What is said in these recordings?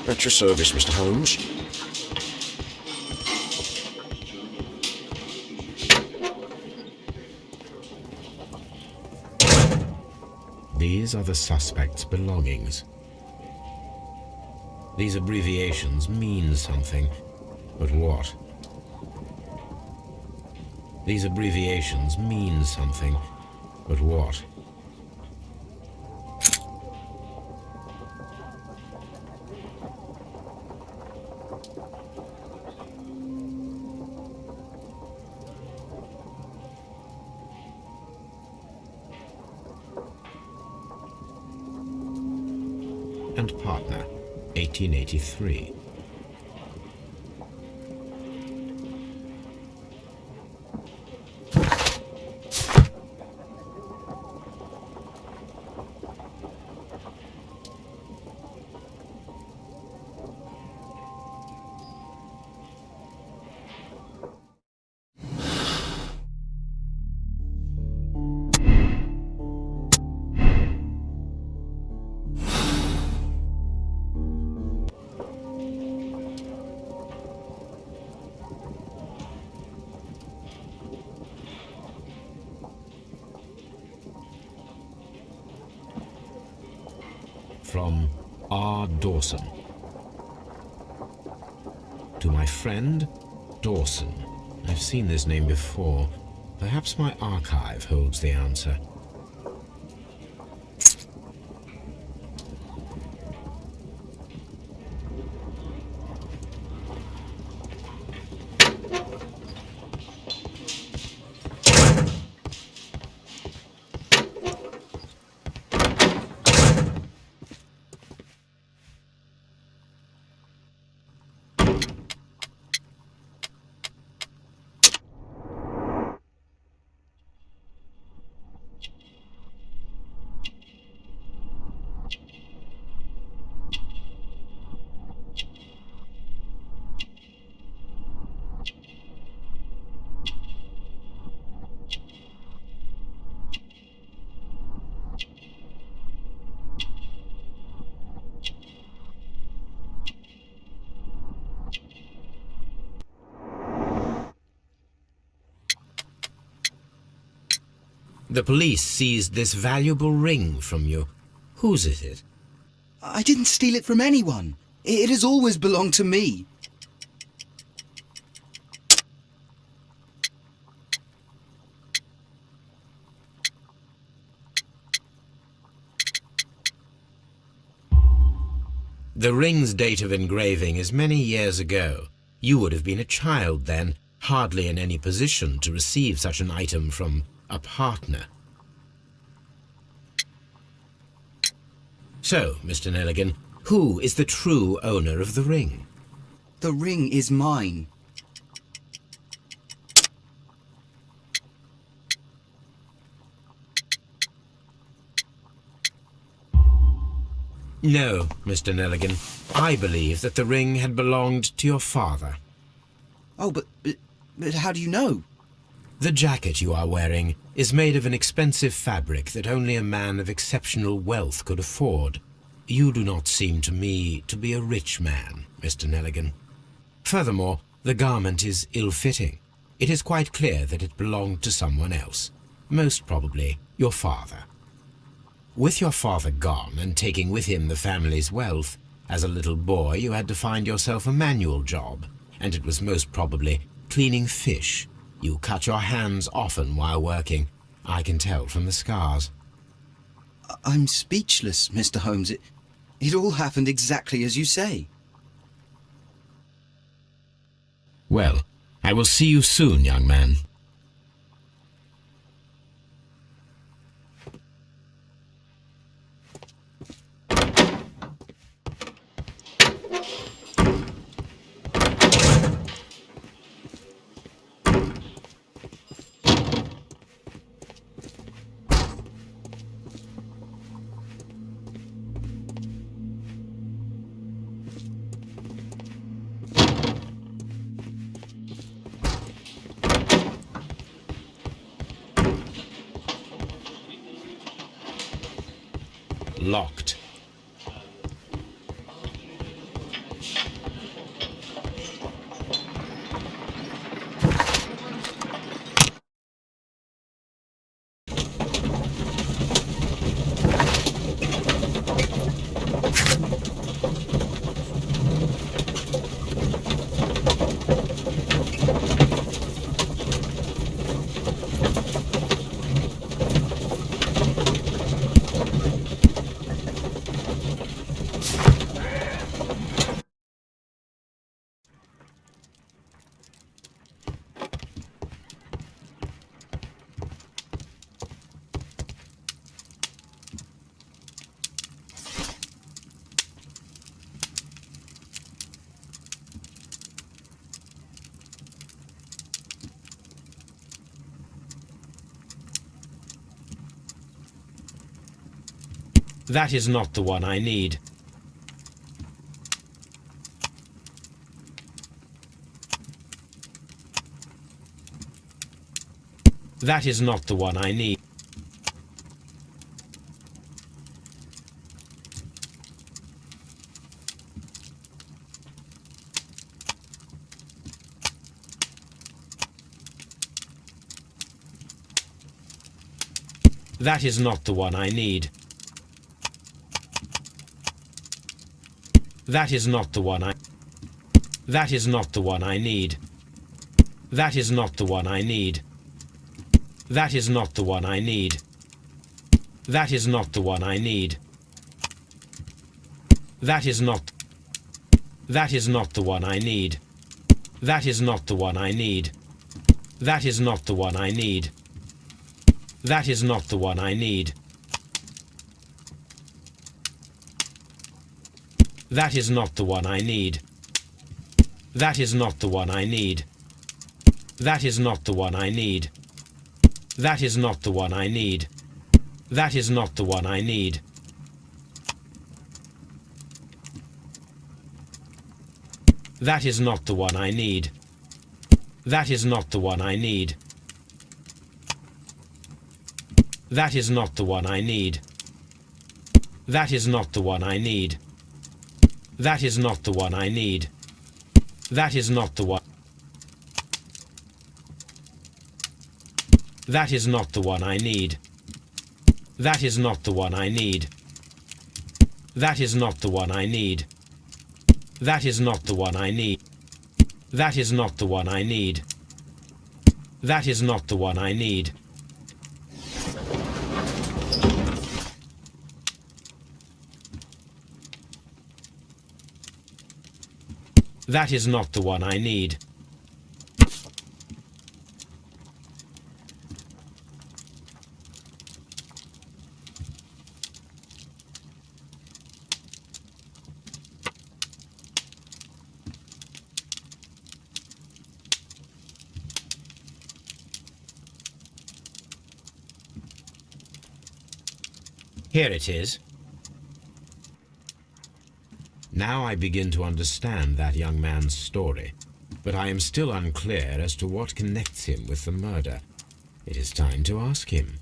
At your service, Mr. Holmes. These are the suspect's belongings. These abbreviations mean something, but what? These abbreviations mean something, but what? And partner, 1883. From R. Dawson. To my friend, Dawson. I've seen this name before. Perhaps my archive holds the answer. The police seized this valuable ring from you. Whose is it? I didn't steal it from anyone. It has always belonged to me. The ring's date of engraving is many years ago. You would have been a child then, hardly in any position to receive such an item from a partner. So, Mr. Nelligan, who is the true owner of the ring? The ring is mine. No, Mr. Nelligan. I believe that the ring had belonged to your father. Oh, but how do you know? The jacket you are wearing is made of an expensive fabric that only a man of exceptional wealth could afford. You do not seem to me to be a rich man, Mr. Nelligan. Furthermore, the garment is ill-fitting. It is quite clear that it belonged to someone else, most probably your father. With your father gone and taking with him the family's wealth, as a little boy you had to find yourself a manual job, and it was most probably cleaning fish. You cut your hands often while working. I can tell from the scars. I'm speechless, Mr. Holmes. It all happened exactly as you say. Well, I will see you soon, young man. Locked. That is not the one I need. That is not the one I need. That is not the one I need. That is not the one I... That is not the one I need. That is not the one I need. That is not the one I need. That is not the one I need. That is not... That is not the one I need. That is not the one I need. That is not the one I need. That is not the one I need. That is not the one I need. That is not the one I need. That is not the one I need. That is not the one I need. That is not the one I need. That is not the one I need. That is not the one I need. That is not the one I need. That is not the one I need. That is not the one I need. That is not the one. That is not the one I need. That is not the one I need. That is not the one I need. That is not the one I need. That is not the one I need. That is not the one I need. That is not the one I need. Here it is. Now I begin to understand that young man's story, but I am still unclear as to what connects him with the murder. It is time to ask him.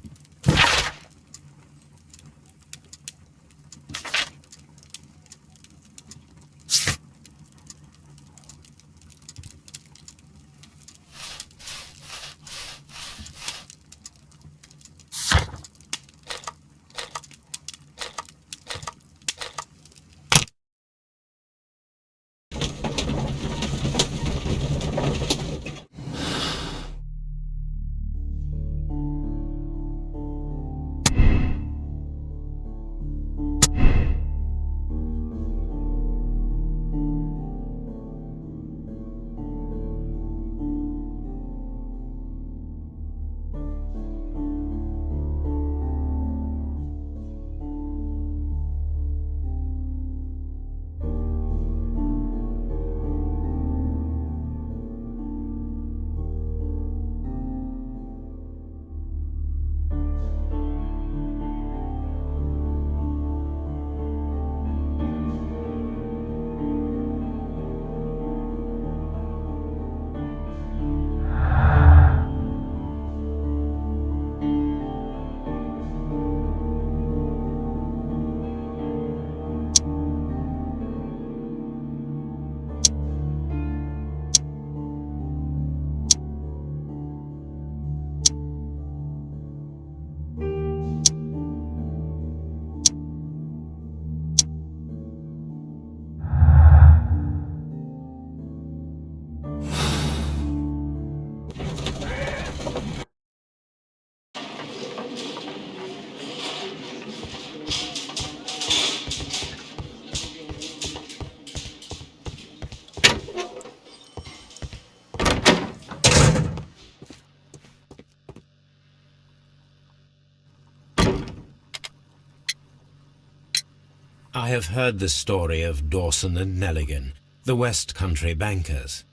I have heard the story of Dawson and Nelligan, the West Country bankers.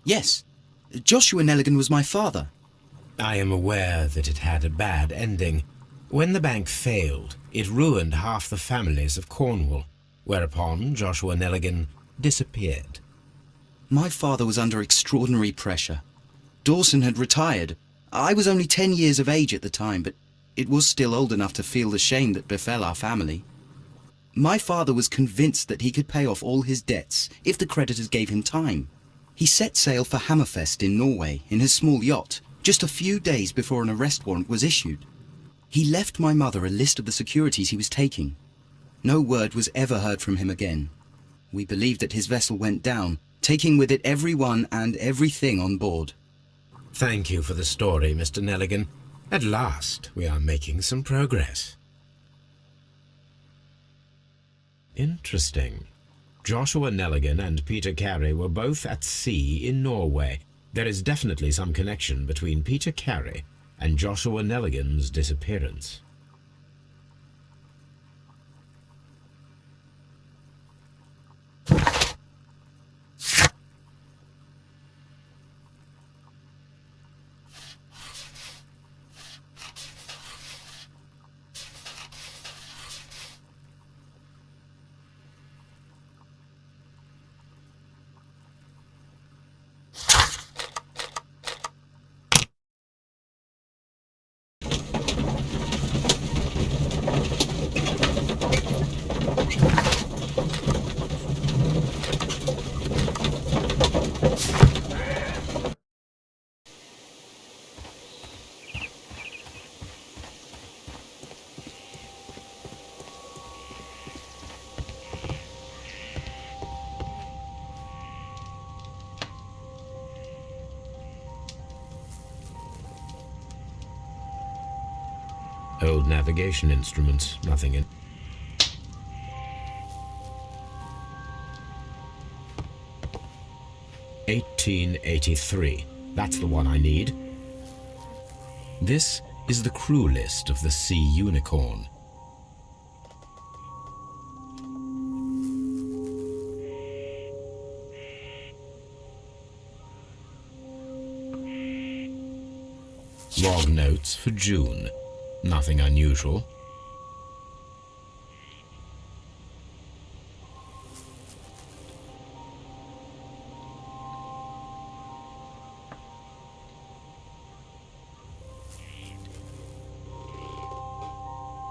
Yes, Joshua Nelligan was my father. I am aware that it had a bad ending, When the bank failed, it ruined half the families of Cornwall, whereupon Joshua Nelligan disappeared. My father was under extraordinary pressure. Dawson had retired. I was only 10 years of age at the time, but it was still old enough to feel the shame that befell our family. My father was convinced that he could pay off all his debts if the creditors gave him time. He set sail for Hammerfest in Norway in his small yacht, just a few days before an arrest warrant was issued. He left my mother a list of the securities he was taking. No word was ever heard from him again. We believe that his vessel went down, taking with it everyone and everything on board. Thank you for the story, Mr. Nelligan. At last, we are making some progress. Interesting. Joshua Nelligan and Peter Carey were both at sea in Norway. There is definitely some connection between Peter Carey and Joshua Nelligan's disappearance. Old navigation instruments, nothing in. "1883. That's the one I need. This is the crew list of the Sea Unicorn. Log notes for June. Nothing unusual.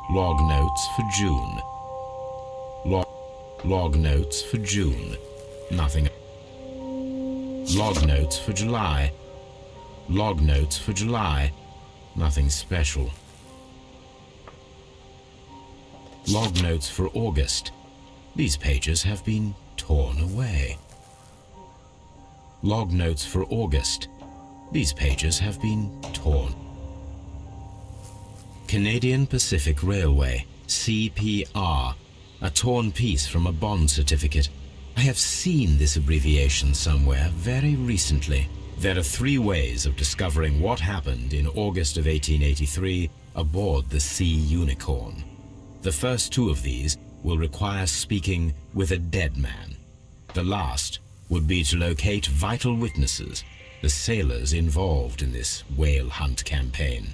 Log notes for June. Log notes for June. Nothing. Log notes for July. Log notes for July. Nothing special. Log notes for August. These pages have been torn away. Log notes for August. These pages have been torn. Canadian Pacific Railway, CPR, a torn piece from a bond certificate. I have seen this abbreviation somewhere very recently. There are 3 ways of discovering what happened in August of 1883 aboard the Sea Unicorn. The first 2 of these will require speaking with a dead man. The last would be to locate vital witnesses, the sailors involved in this whale hunt campaign.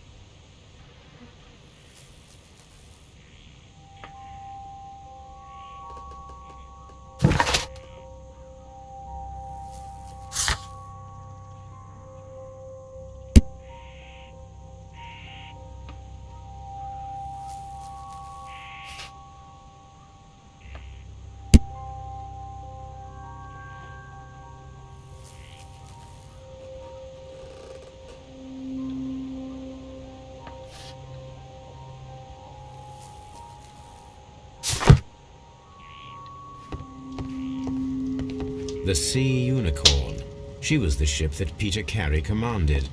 The Sea Unicorn. She was the ship that Peter Carey commanded.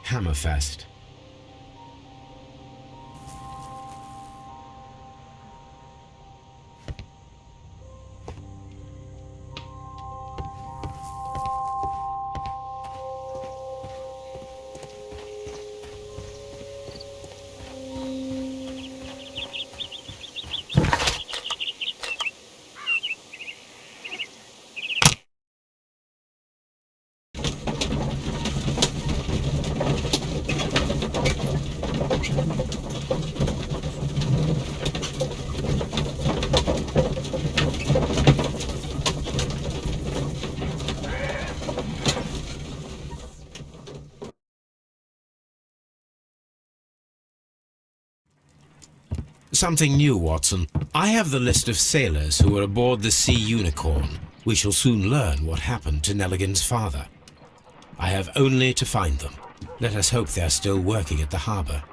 Hammerfest. Something new, Watson. I have the list of sailors who were aboard the Sea Unicorn. We shall soon learn what happened to Nelligan's father. I have only to find them. Let us hope they're still working at the harbour.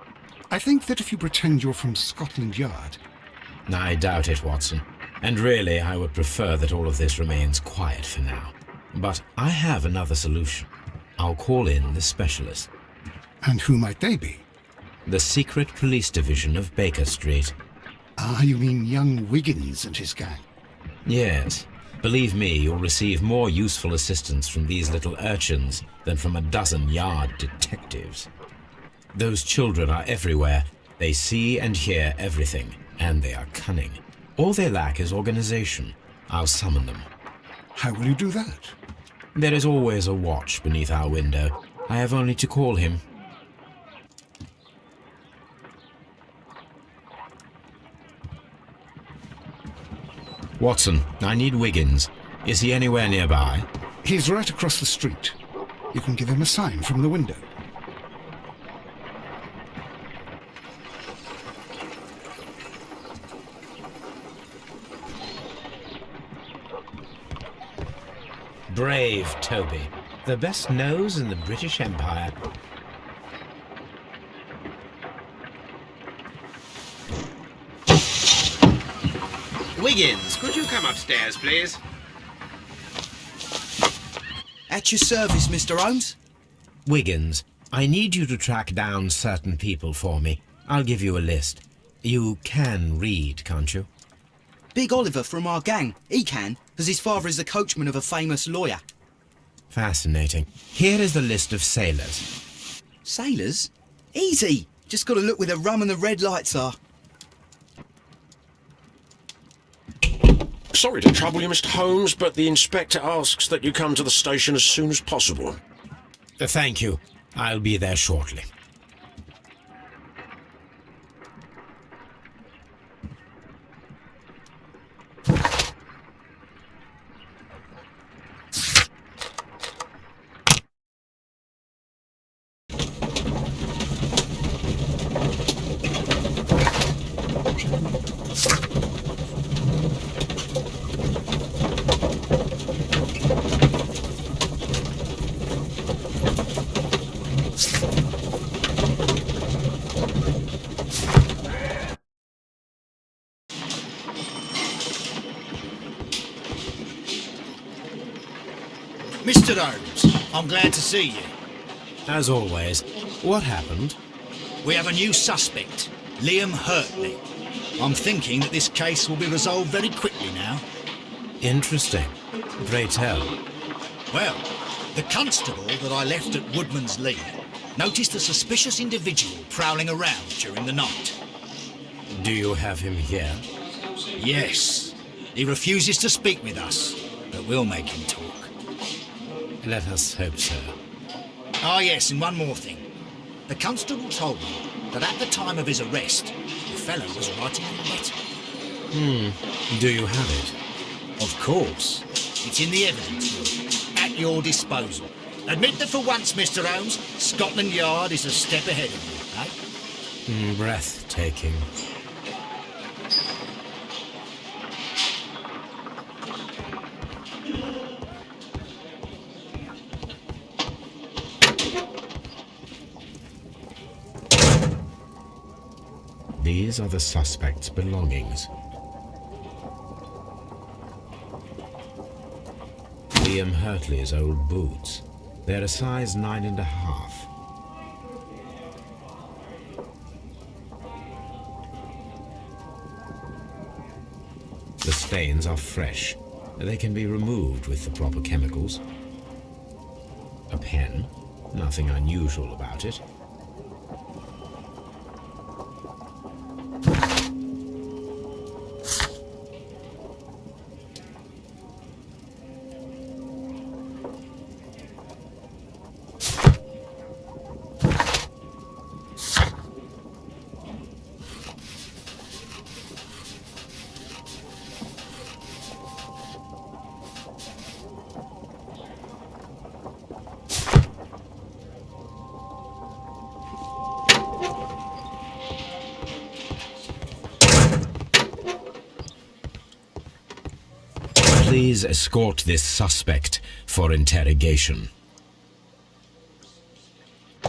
I think that if you pretend you're from Scotland Yard... I doubt it, Watson. And really, I would prefer that all of this remains quiet for now. But I have another solution. I'll call in the specialist. And who might they be? The secret police division of Baker Street. Ah, you mean young Wiggins and his gang? Yes. Believe me, you'll receive more useful assistance from these little urchins than from a dozen yard detectives. Those children are everywhere. They see and hear everything, and they are cunning. All they lack is organization. I'll summon them. How will you do that? There is always a watch beneath our window. I have only to call him. Watson, I need Wiggins. Is he anywhere nearby? He's right across the street. You can give him a sign from the window. Brave Toby. The best nose in the British Empire. Wiggins, could you come upstairs, please? At your service, Mr. Holmes. Wiggins, I need you to track down certain people for me. I'll give you a list. You can read, can't you? Big Oliver from our gang. He can, as his father is the coachman of a famous lawyer. Fascinating. Here is the list of sailors. Sailors? Easy. Just got to look where the rum and the red lights are. Sorry to trouble you, Mr. Holmes, but the inspector asks that you come to the station as soon as possible. Thank you. I'll be there shortly. Mr. Holmes, I'm glad to see you. As always, what happened? We have a new suspect, Liam Hurtley. I'm thinking that this case will be resolved very quickly now. Interesting. Pray tell. Well, the constable that I left at Woodman's Lee noticed a suspicious individual prowling around during the night. Do you have him here? Yes, he refuses to speak with us, but we'll make him talk. Let us hope so. Ah, yes, and one more thing. The constable told me that at the time of his arrest, the fellow was writing a letter. Do you have it? Of course. It's in the evidence room, at your disposal. Admit that for once, Mr. Holmes, Scotland Yard is a step ahead of you, eh? Breathtaking. These are the suspect's belongings. Liam Hurtley's old boots. They're a size 9.5. The stains are fresh. They can be removed with the proper chemicals. A pen. Nothing unusual about it. Please escort this suspect for interrogation.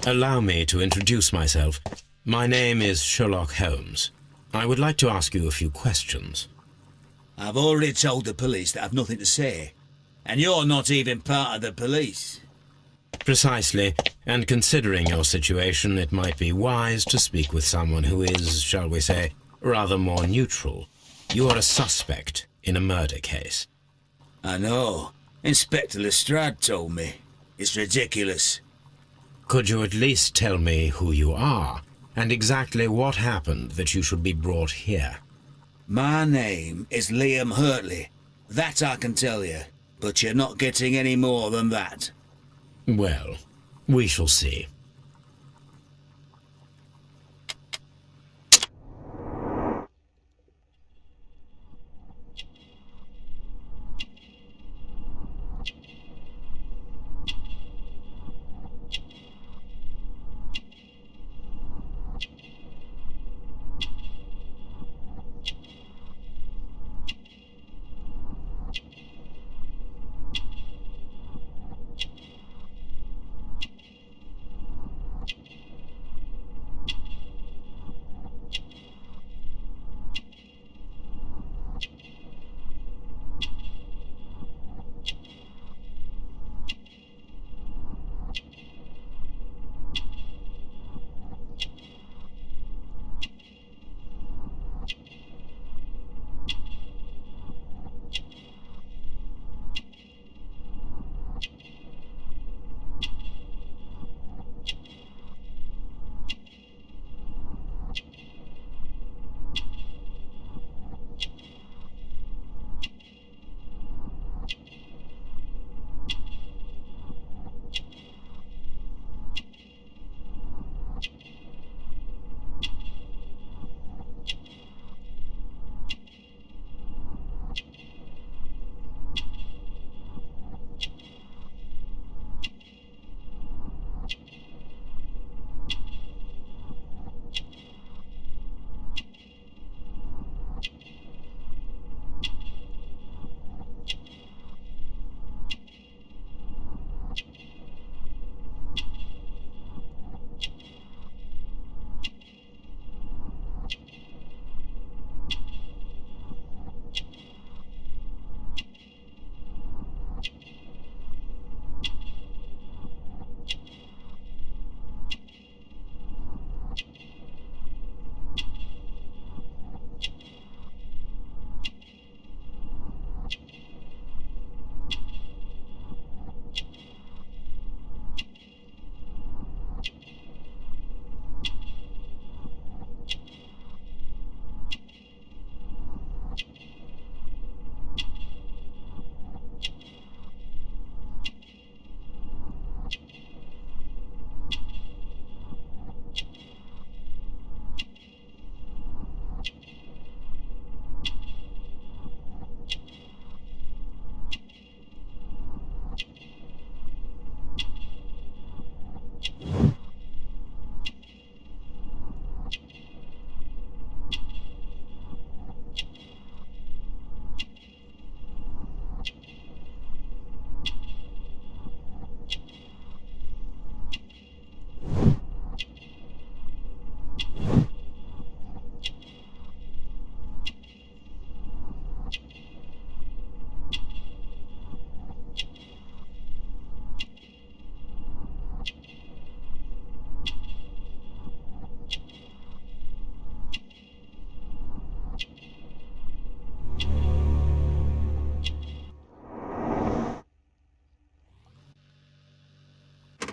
Allow me to introduce myself. My name is Sherlock Holmes. I would like to ask you a few questions. I've already told the police that I've nothing to say. And you're not even part of the police. Precisely, and considering your situation, it might be wise to speak with someone who is, shall we say, rather more neutral. You are a suspect in a murder case. I know. Inspector Lestrade told me. It's ridiculous. Could you at least tell me who you are, and exactly what happened that you should be brought here? My name is Liam Hurtley. That I can tell you. But you're not getting any more than that. Well, we shall see.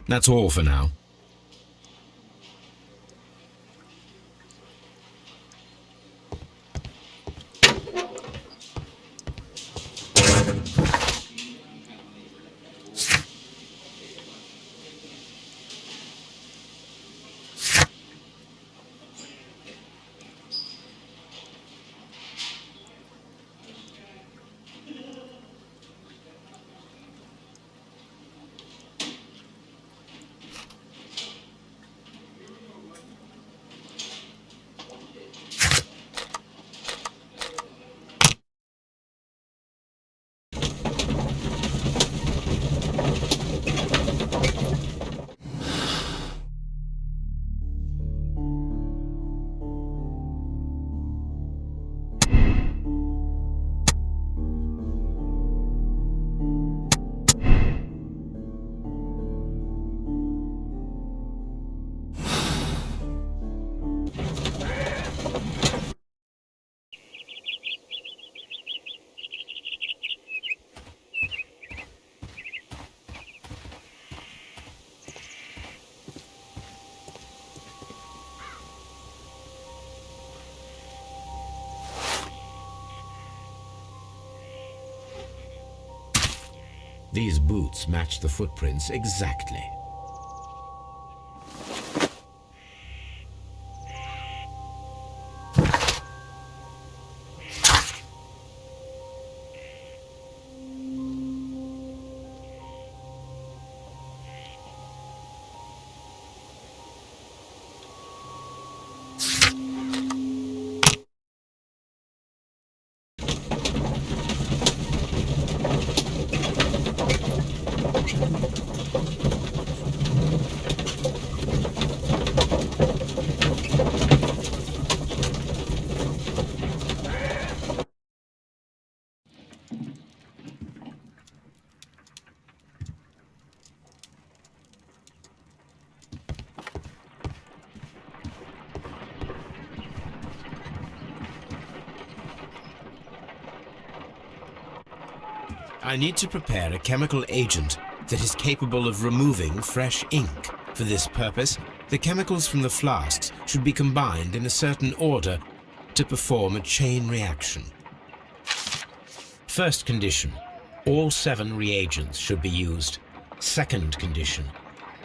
That's all for now. These boots match the footprints exactly. I need to prepare a chemical agent that is capable of removing fresh ink. For this purpose, the chemicals from the flasks should be combined in a certain order to perform a chain reaction. First condition, all 7 reagents should be used. Second condition,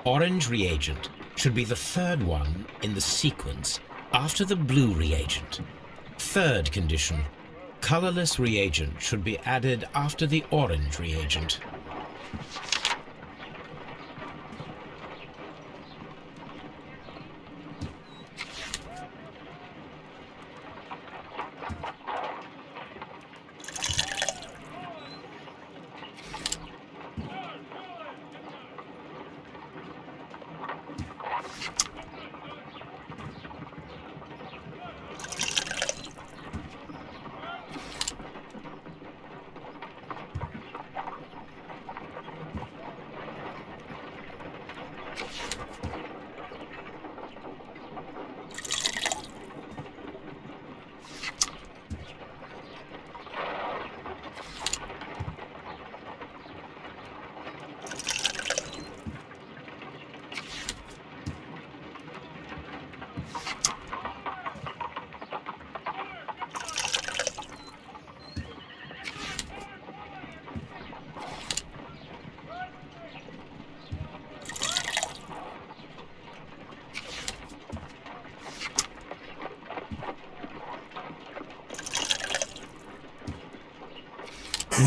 orange reagent should be the third one in the sequence after the blue reagent. Third condition, colorless reagent should be added after the orange reagent.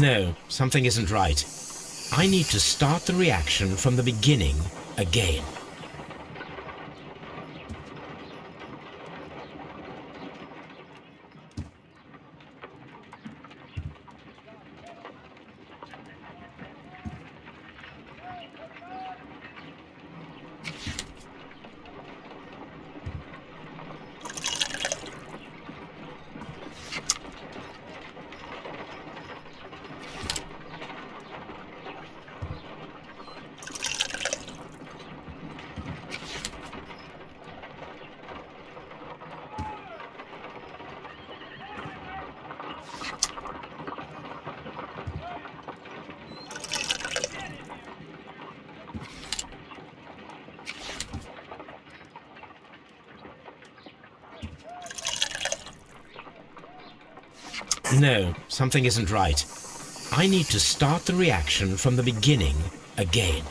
No, something isn't right. I need to start the reaction from the beginning again. No, something isn't right. I need to start the reaction from the beginning again.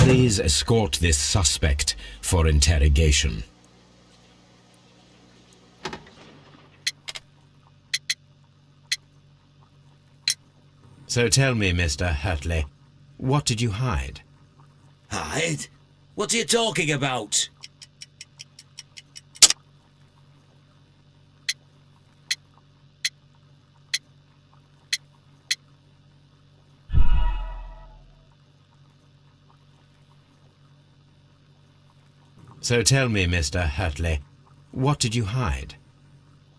please escort this suspect for interrogation. So tell me, Mr. Hurtley, what did you hide? Hide? What are you talking about? So tell me, Mr. Hurtley, what did you hide?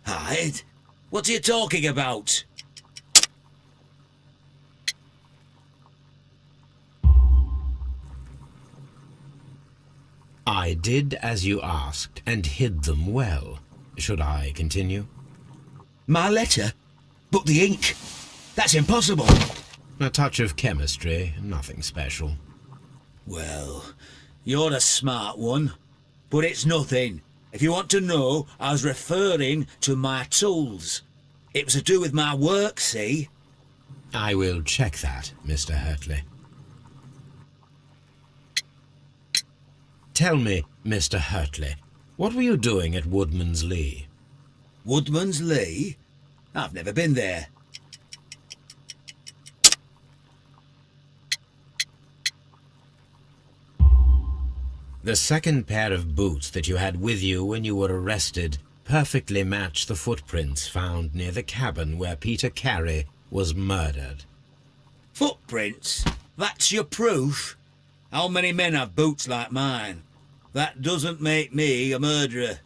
Hide? What are you talking about? I did as you asked and hid them well. Should I continue? My letter? But the ink? That's impossible. A touch of chemistry, nothing special. Well, you're a smart one. But it's nothing. If you want to know, I was referring to my tools. It was to do with my work, see? I will check that, Mr. Hurtley. Tell me, Mr. Hurtley, what were you doing at Woodman's Lee? Woodman's Lee? I've never been there. The second pair of boots that you had with you when you were arrested perfectly match the footprints found near the cabin where Peter Carey was murdered. Footprints? That's your proof? How many men have boots like mine? That doesn't make me a murderer.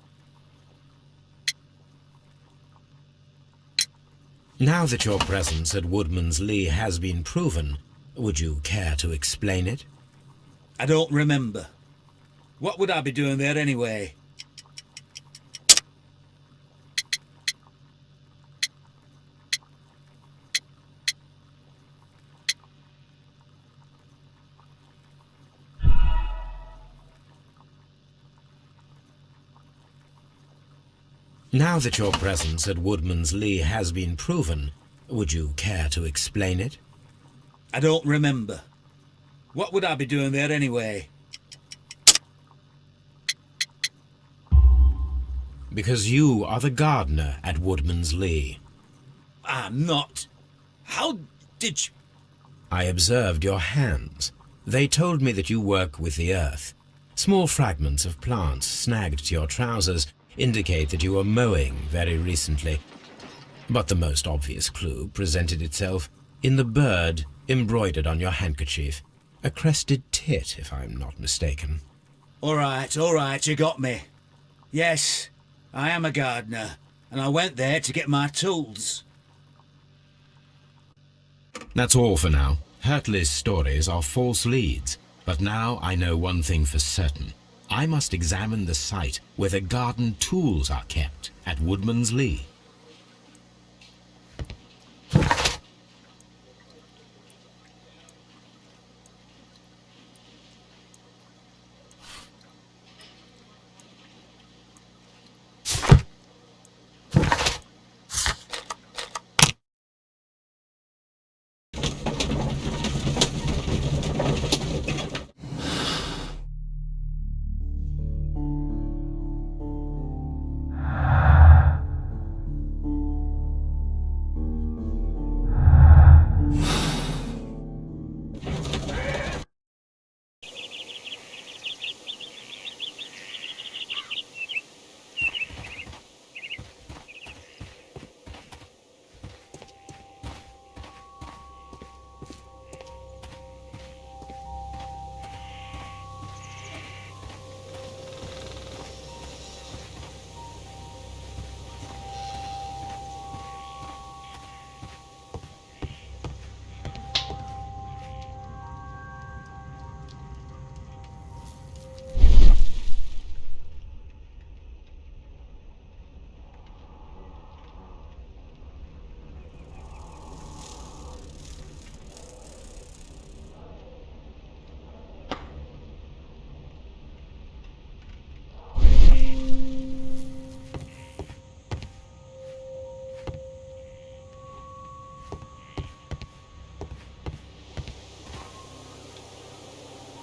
Now that your presence at Woodman's Lee has been proven, would you care to explain it? I don't remember. What would I be doing there anyway? Now that your presence at Woodman's Lee has been proven, would you care to explain it? I don't remember. What would I be doing there anyway? Because you are the gardener at Woodman's Lee. I'm not. How did you... I observed your hands. They told me that you work with the earth. Small fragments of plants snagged to your trousers indicate that you were mowing very recently. But the most obvious clue presented itself in the bird embroidered on your handkerchief. A crested tit, if I'm not mistaken. All right, you got me. Yes, I am a gardener, and I went there to get my tools. That's all for now. Hurtley's stories are false leads, but now I know one thing for certain. I must examine the site where the garden tools are kept at Woodman's Lee.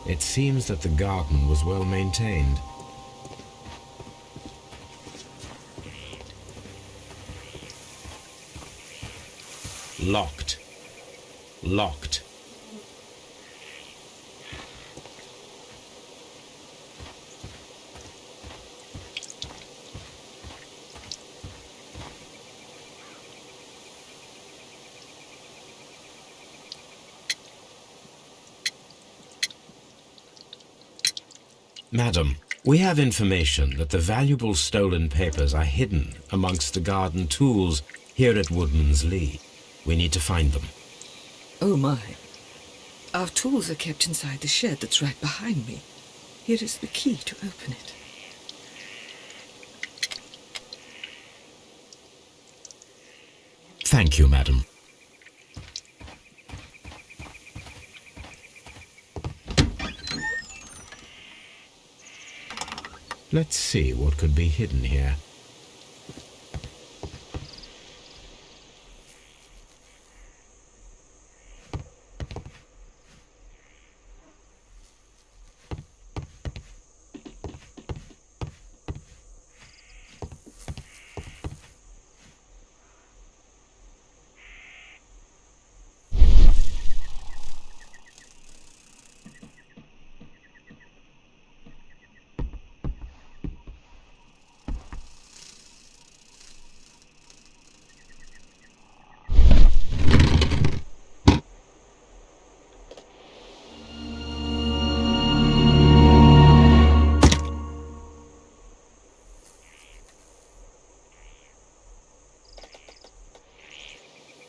It seems that the garden was well maintained. Locked. Locked. Madam, we have information that the valuable stolen papers are hidden amongst the garden tools here at Woodman's Lee. We need to find them. Oh my. Our tools are kept inside the shed that's right behind me. Here is the key to open it. Thank you, madam. Let's see what could be hidden here.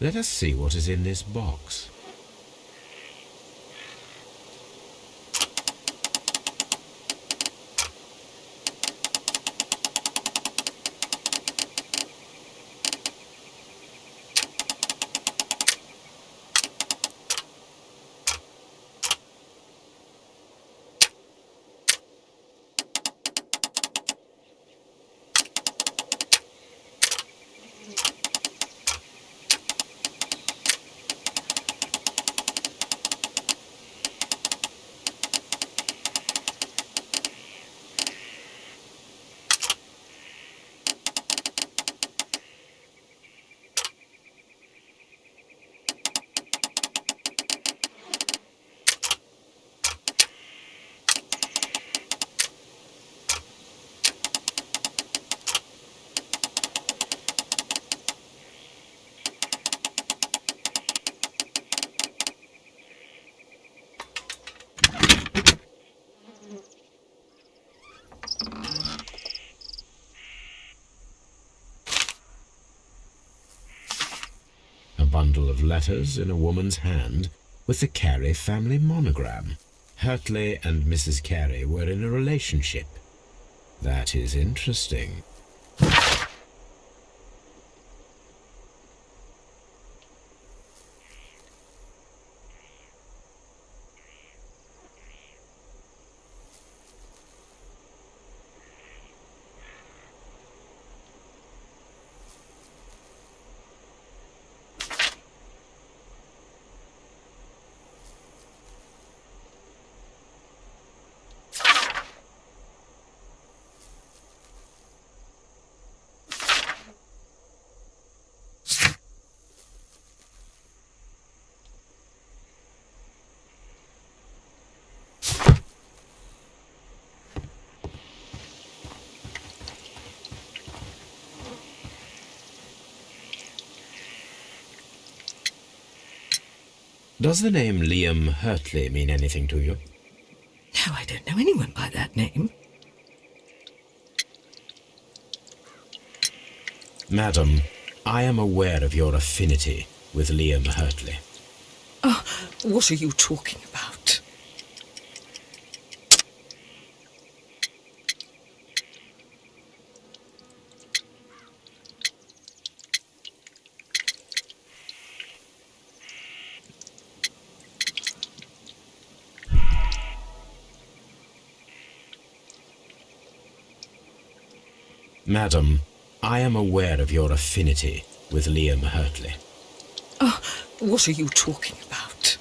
Let us see what is in this box. Bundle of letters in a woman's hand with the Carey family monogram. Hurtley and Mrs. Carey were in a relationship. That is interesting. Does the name Liam Hurtley mean anything to you? No, I don't know anyone by that name. Madam, I am aware of your affinity with Liam Hurtley. Oh, what are you talking about? Madam, I am aware of your affinity with Liam Hurtley. Oh, what are you talking about?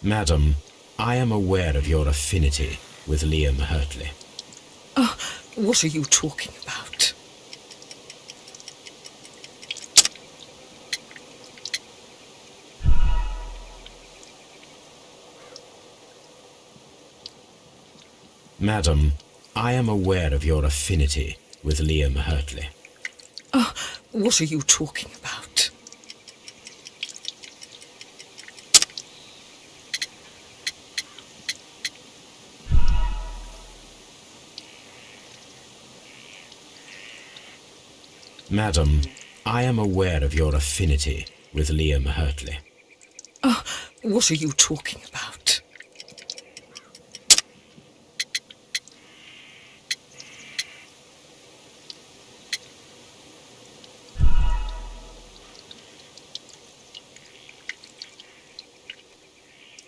Madam, I am aware of your affinity with Liam Hurtley. Oh, what are you talking about? Madam, I am aware of your affinity with Liam Hurtley. Oh, what are you talking about? Madam, I am aware of your affinity with Liam Hurtley. Oh, what are you talking about?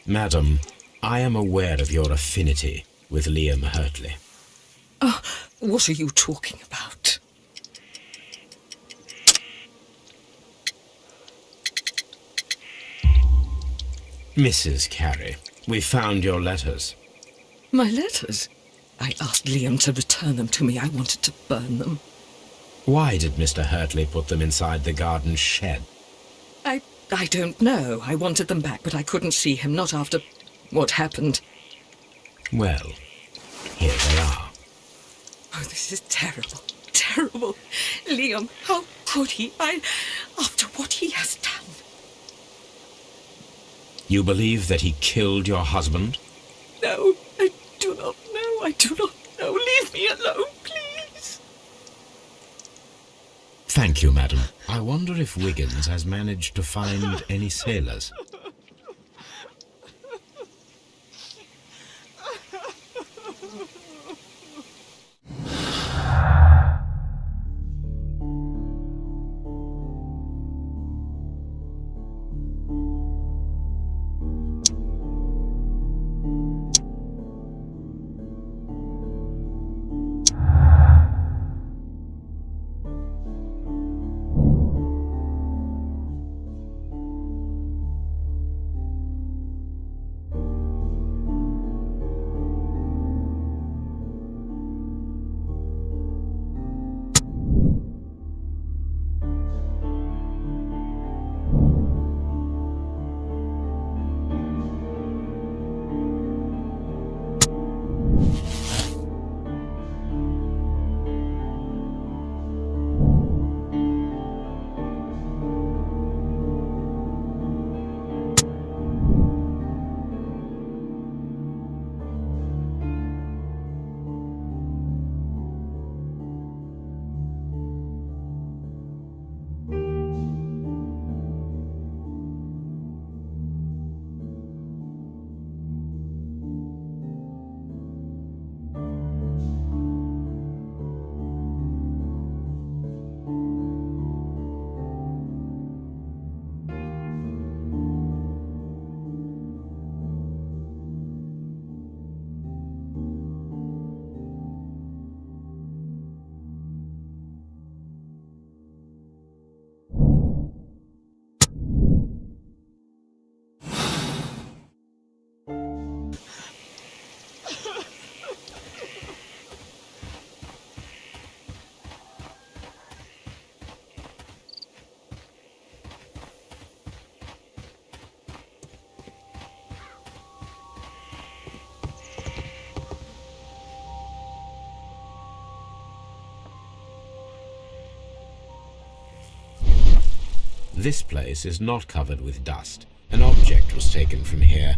Madam, I am aware of your affinity with Liam Hurtley. Oh, what are you talking about? Mrs. Carey, we found your letters. My letters? I asked Liam to return them to me. I wanted to burn them. Why did Mr. Hurtley put them inside the garden shed? I don't know. I wanted them back, but I couldn't see him, not after what happened. Well, here they are. Oh, this is terrible. Terrible. Liam, how could he? After what he has done. You believe that he killed your husband? No, I do not know. I do not know. Leave me alone, please. Thank you, madam. I wonder if Wiggins has managed to find any sailors. This place is not covered with dust. An object was taken from here.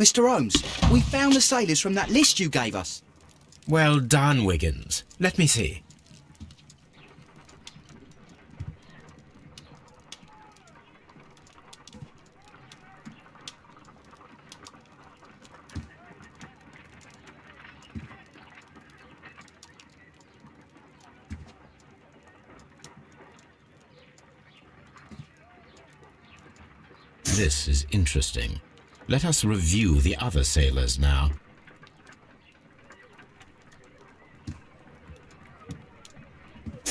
Mr. Holmes, we found the sailors from that list you gave us. Well done, Wiggins. Let me see. This is interesting. Let us review the other sailors now.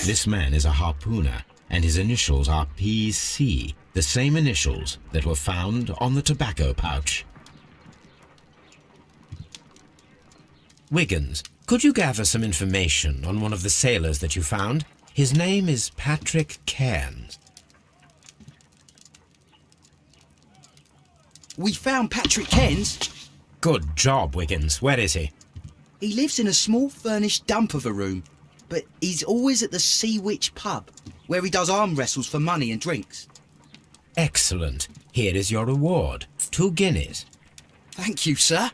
This man is a harpooner, and his initials are PC, the same initials that were found on the tobacco pouch. Wiggins, could you gather some information on one of the sailors that you found? His name is Patrick Cairns. We found Patrick Cairns. Good job, Wiggins. Where is he? He lives in a small furnished dump of a room, but he's always at the Sea Witch pub, where he does arm wrestles for money and drinks. Excellent. Here is your reward. 2 guineas. Thank you, sir.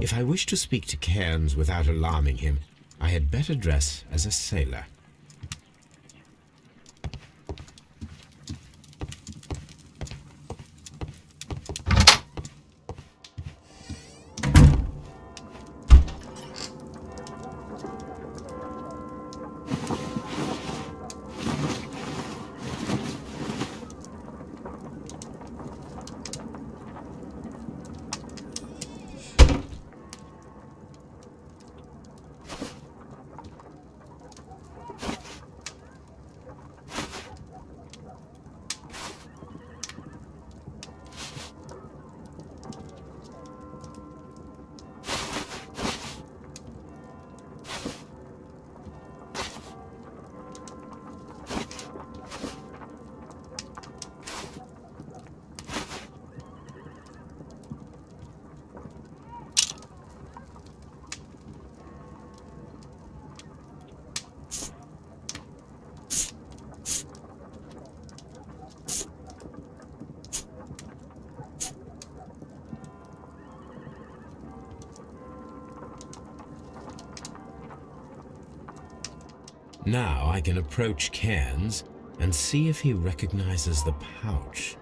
If I wish to speak to Cairns without alarming him, I had better dress as a sailor. Now I can approach Cairns and see if he recognizes the pouch.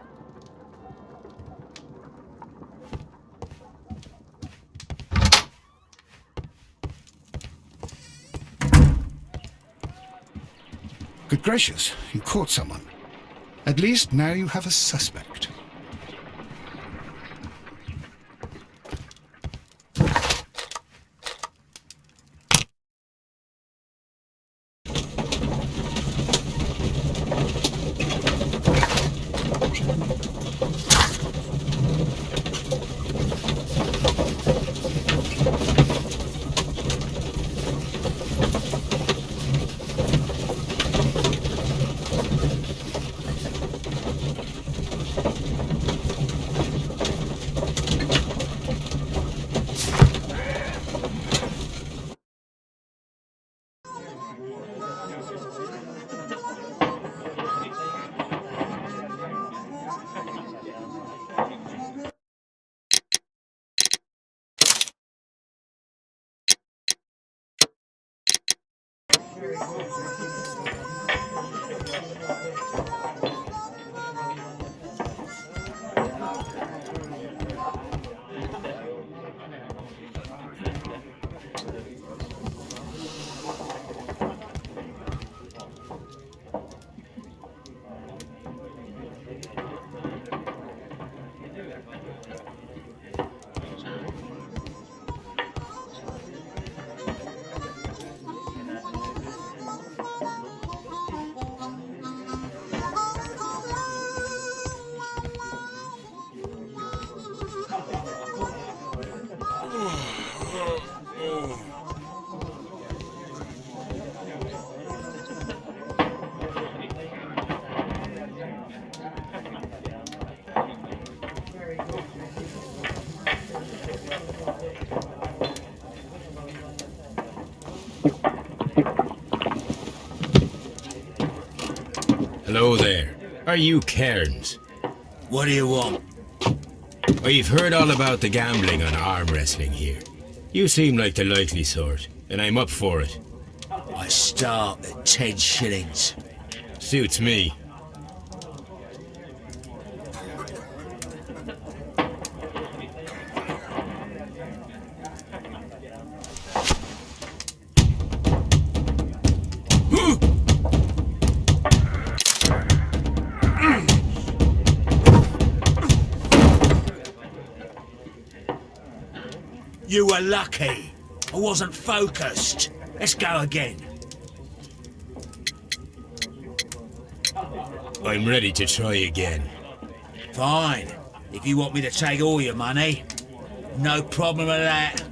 Good gracious, you caught someone. At least now you have a suspect. Hello there. Are you Cairns? What do you want? I've heard all about the gambling on arm wrestling here. You seem like the likely sort, and I'm up for it. I start at 10 shillings. Suits me. You were lucky. I wasn't focused. Let's go again. I'm ready to try again. Fine. If you want me to take all your money, no problem with that.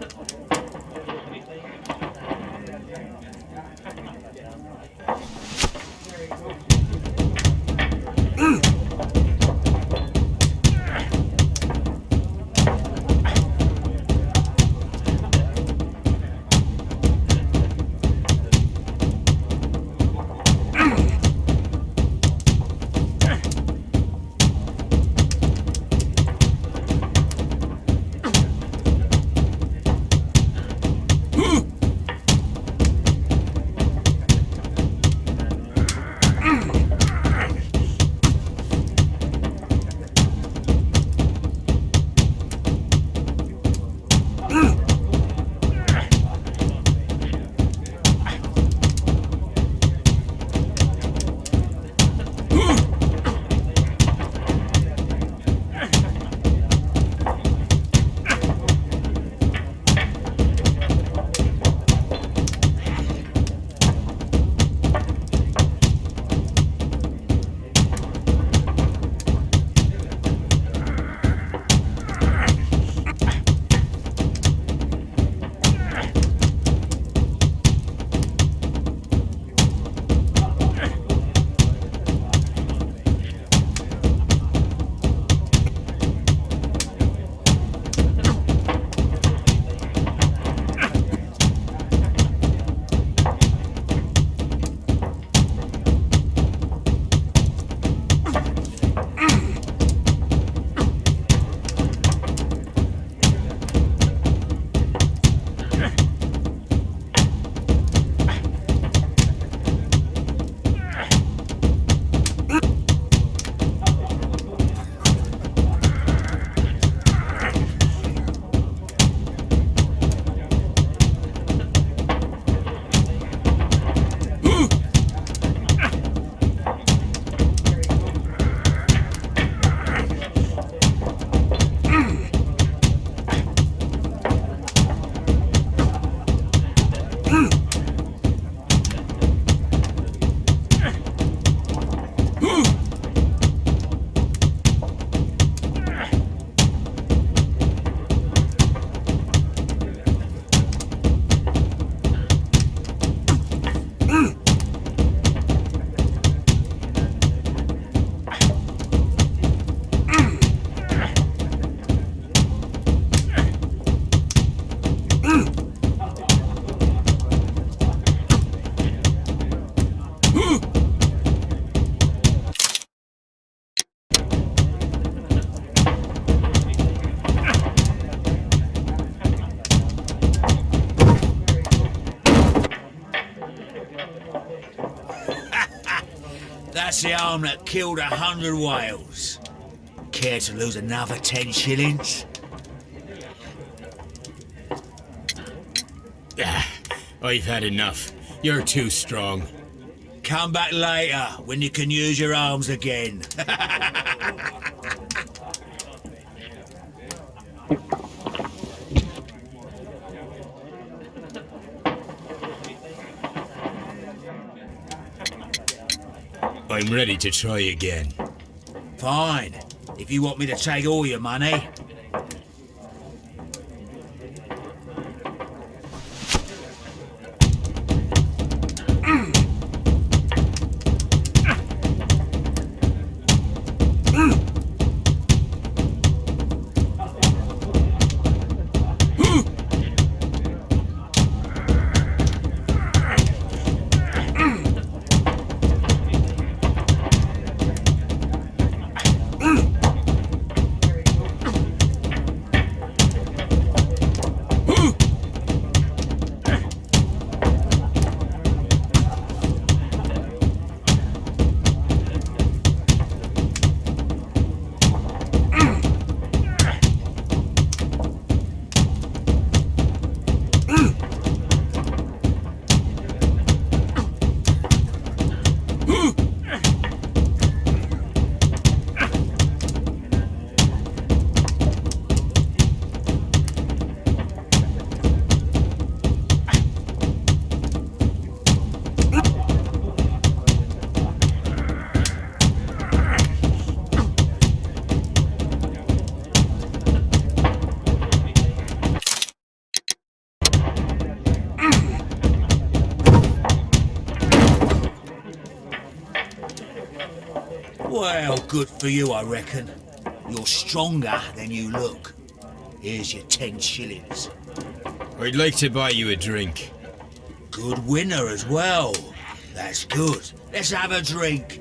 That's the arm that killed 100 whales. Care to lose another 10 shillings? I've had enough. You're too strong. Come back later when you can use your arms again. I'm ready to try again. Fine. If you want me to take all your money. Well, good for you, I reckon. You're stronger than you look. Here's your 10 shillings. I'd like to buy you a drink. Good winner as well. That's good. Let's have a drink.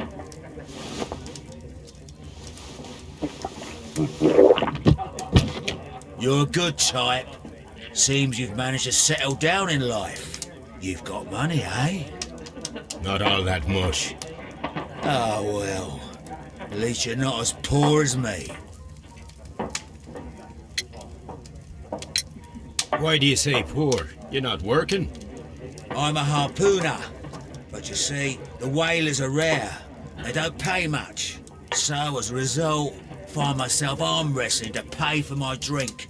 You're a good type. Seems you've managed to settle down in life. You've got money, eh? Not all that much. Oh, well. At least you're not as poor as me. Why do you say poor? You're not working? I'm a harpooner. But you see, the whalers are rare. They don't pay much. So, as a result, find myself arm wrestling to pay for my drink.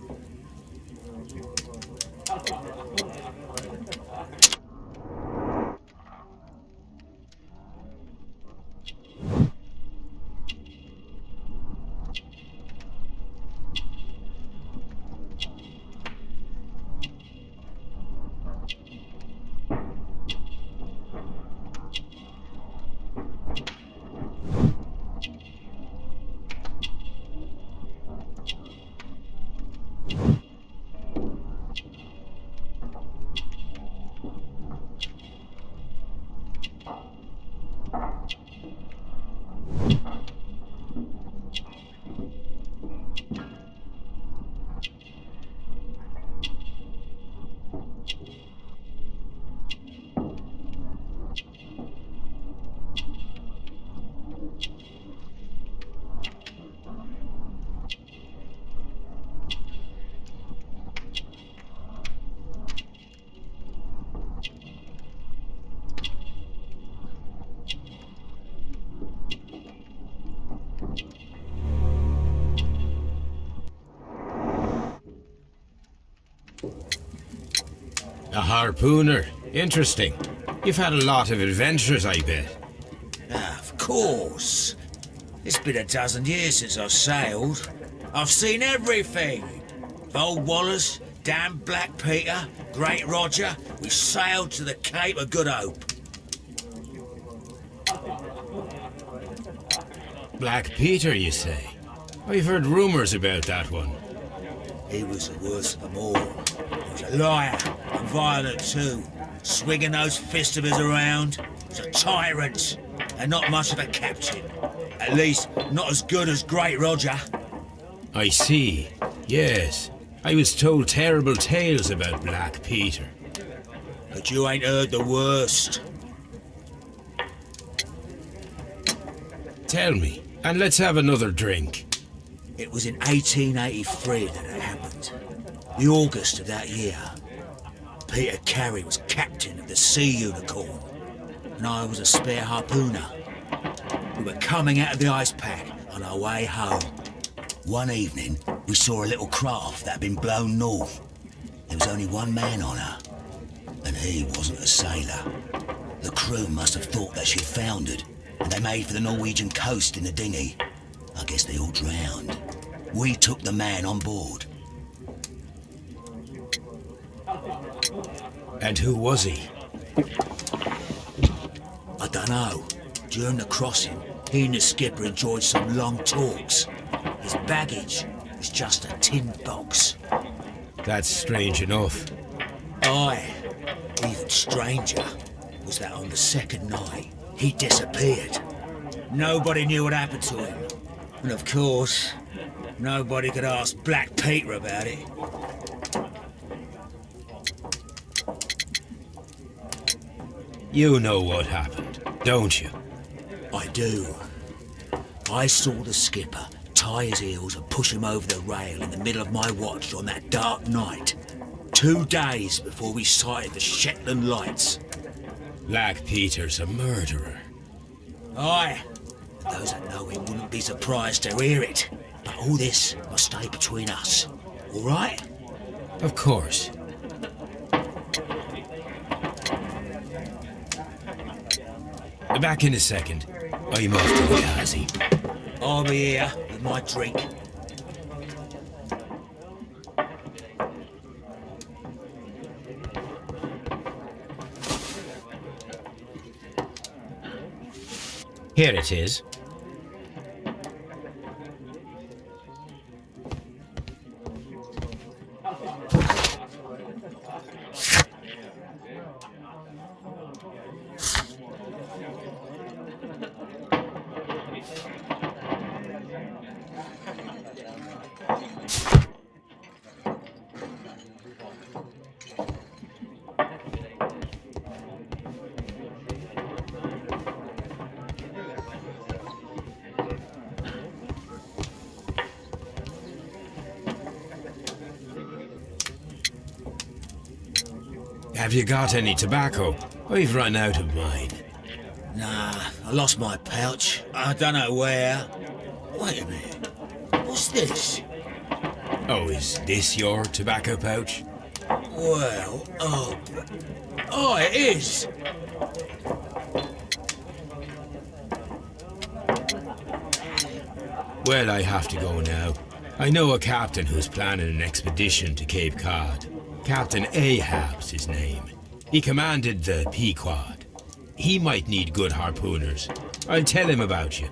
A harpooner. Interesting. You've had a lot of adventures, I bet. Of course. It's been a dozen years since I've sailed. I've seen everything. Old Wallace, damn Black Peter, Great Roger. We sailed to the Cape of Good Hope. Black Peter, you say? I've heard rumours about that one. He was the worst of them all. He was a liar and violent too, swinging those fists of his around. He was a tyrant and not much of a captain. At least, not as good as Great Roger. I see. Yes. I was told terrible tales about Black Peter. But you ain't heard the worst. Tell me, and let's have another drink. It was in 1883 that it happened. The August of that year. Peter Carey was captain of the Sea Unicorn, and I was a spare harpooner. We were coming out of the ice pack on our way home. One evening, we saw a little craft that had been blown north. There was only one man on her, and he wasn't a sailor. The crew must have thought that she'd foundered, and they made for the Norwegian coast in the dinghy. I guess they all drowned. We took the man on board. And who was he? I dunno. During the crossing, he and the skipper enjoyed some long talks. His baggage was just a tin box. That's strange enough. Aye, even stranger was that on the second night, he disappeared. Nobody knew what happened to him. And of course, nobody could ask Black Peter about it. You know what happened, don't you? I do. I saw the skipper tie his heels and push him over the rail in the middle of my watch on that dark night. 2 days before we sighted the Shetland lights. Black Peter's a murderer. Aye. Those that know him wouldn't be surprised to hear it. But all this must stay between us. All right? Of course. Back in a second. I'm off to the Kazi. I'll be here with my drink. Here it is. Have you got any tobacco? I've run out of mine. Nah, I lost my pouch. I don't know where. Wait a minute. What's this? Oh, is this your tobacco pouch? Well, oh, it is. Well, I have to go now. I know a captain who's planning an expedition to Cape Cod. Captain Ahab's his name. He commanded the Pequod. He might need good harpooners. I'll tell him about you.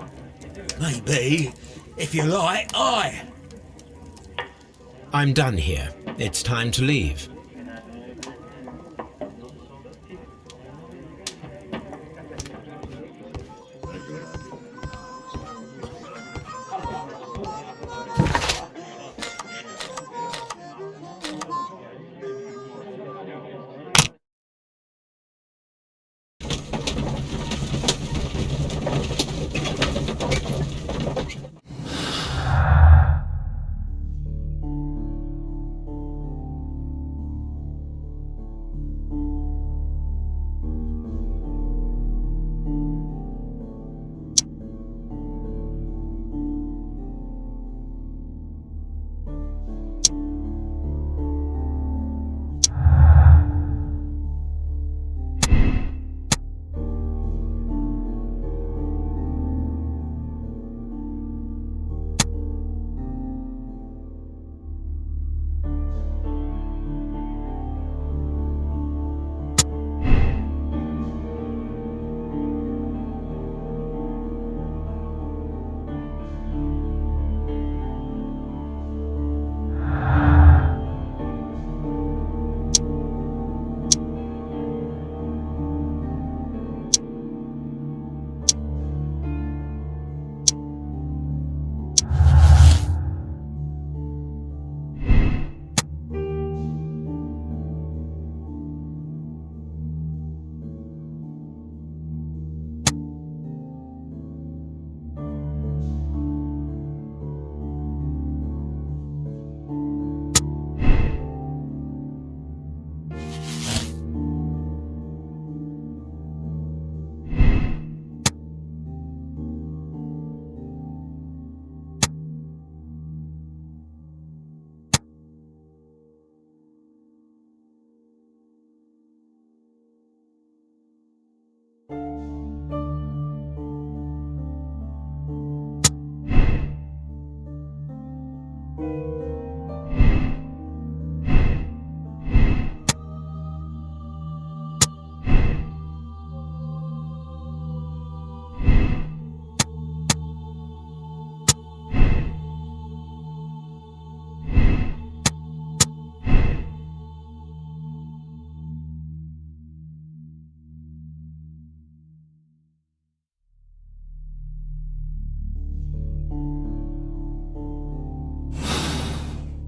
Maybe. If you like, aye. I'm done here. It's time to leave.